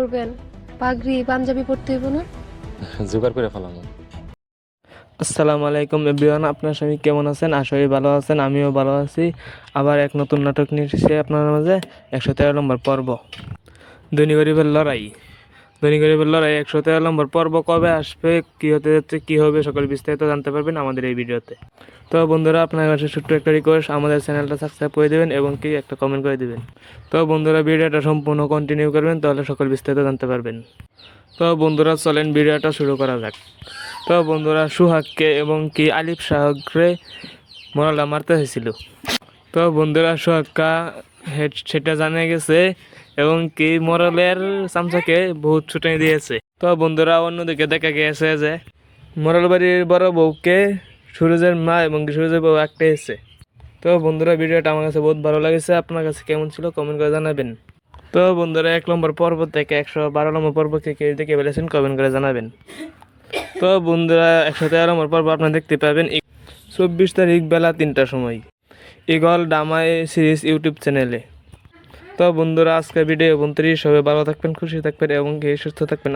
করবেন? পাগড়ি পাঞ্জাবি পরতে হইব না? জোগাড় করে ফেলাম। আসসালামু আলাইকুম এভরিওয়ান, আপনার সবাই কেমন আছেন? আশা করি ভালো আছেন, আমিও ভালো আছি। আবার এক নতুন নাটক নিয়ে এসেছি আপনার মাঝে। 113 নম্বর পর্ব, ধনী গরিবের লড়াই। ধনী গরিবের লড়াই 113 নম্বর পর্ব কবে আসবে, কী হতে যাচ্ছে, কী হবে, সকল বিস্তারিত জানতে পারবেন আমাদের এই ভিডিওতে। তো বন্ধুরা, আপনার কাছে ছোট্ট একটা রিকোয়েস্ট, আমাদের চ্যানেলটা সাবস্ক্রাইব করে দেবেন এবং কি একটা কমেন্ট করে দেবেন। তো বন্ধুরা, ভিডিওটা সম্পূর্ণ কন্টিনিউ করবেন, তাহলে সকল বিস্তারিত জানতে পারবেন। তো বন্ধুরা, চলেন ভিডিওটা শুরু করা যাক। তো বন্ধুরা, সুহাগকে এবং কি আলিফ শাহকে মোরালটা মারতে হয়েছিল। তো বন্ধুরা, সোহাগকা সেটা জানা গেছে এবং কি মোরালের চামচাকে বহুত ছুটাই দিয়েছে। তো বন্ধুরা, অন্যদিকে দেখা গিয়েছে যে মোরাল বাড়ির বড় বউকে সুরজের মা এবং কি সুরজের বউ একটা এসেছে। তো বন্ধুরা, ভিডিওটা আমার কাছে বহুত ভালো লেগেছে, আপনার কাছে কেমন ছিল কমেন্ট করে জানাবেন। তো বন্ধুরা, 1 নম্বর পর্ব থেকে 112 নম্বর পর্বকে কে দেখে ফেলেছেন কমেন্ট করে জানাবেন। তো বন্ধুরা, 113 নম্বর পর্ব আপনারা দেখতে পাবেন 24 তারিখ বেলা 3টার সময় ইগল ডামাই সিরিজ ইউটিউব চ্যানেলে। তো বন্ধুরা, আজকের ভিডিও 29, সবাই ভালো থাকবেন, খুশি থাকবেন এবং সুস্থ থাকবেন।